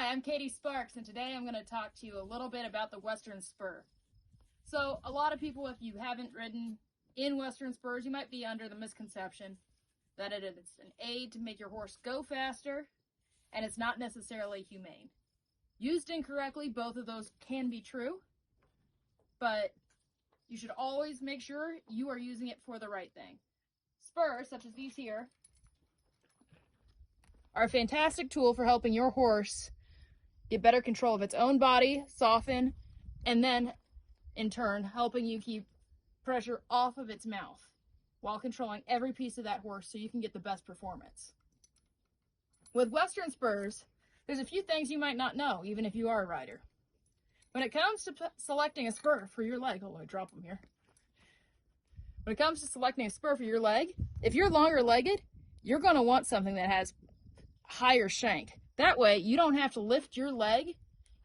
Hi, I'm Katie Sparks, and today I'm going to talk to you a little bit about the Western Spur. So, a lot of people, if you haven't ridden in Western Spurs, you might be under the misconception that it is an aid to make your horse go faster, and it's not necessarily humane. Used incorrectly, both of those can be true, but you should always make sure you are using it for the right thing. Spurs, such as these here, are a fantastic tool for helping your horse get better control of its own body, soften, and then, in turn, helping you keep pressure off of its mouth while controlling every piece of that horse so you can get the best performance. With Western Spurs, there's a few things you might not know, even if you are a rider. When it comes to selecting a spur for your leg, let me drop them here. When it comes to selecting a spur for your leg, if you're longer legged, you're going to want something that has higher shank. That way, you don't have to lift your leg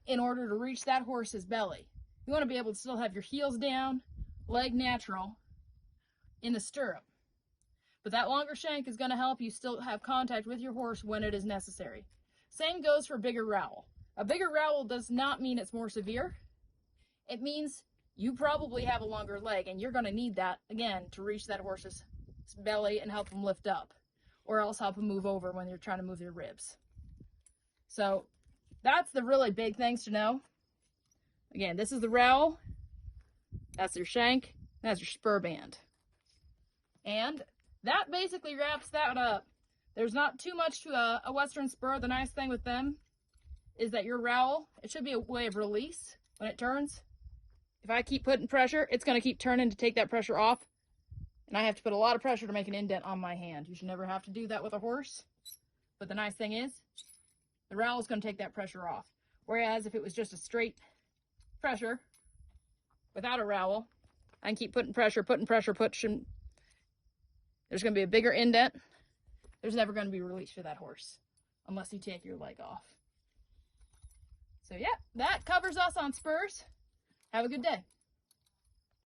in order to reach that horse's belly. You want to be able to still have your heels down, leg natural, in the stirrup. But that longer shank is going to help you still have contact with your horse when it is necessary. Same goes for bigger rowel. A bigger rowel does not mean it's more severe. It means you probably have a longer leg, and you're going to need that, again, to reach that horse's belly and help him lift up, or else help him move over when you're trying to move your ribs. So that's the really big things to know. Again, this is the rowel, that's your shank, that's your spur band. And that basically wraps that up. There's not too much to a Western Spur. The nice thing with them is that your rowel, it should be a way of release when it turns. If I keep putting pressure, it's going to keep turning to take that pressure off. And I have to put a lot of pressure to make an indent on my hand. You should never have to do that with a horse. But the nice thing is, the rowel is going to take that pressure off. Whereas if it was just a straight pressure without a rowel, I can keep putting pressure, pushing. There's going to be a bigger indent. There's never going to be release for that horse unless you take your leg off. So yeah, that covers us on spurs. Have a good day.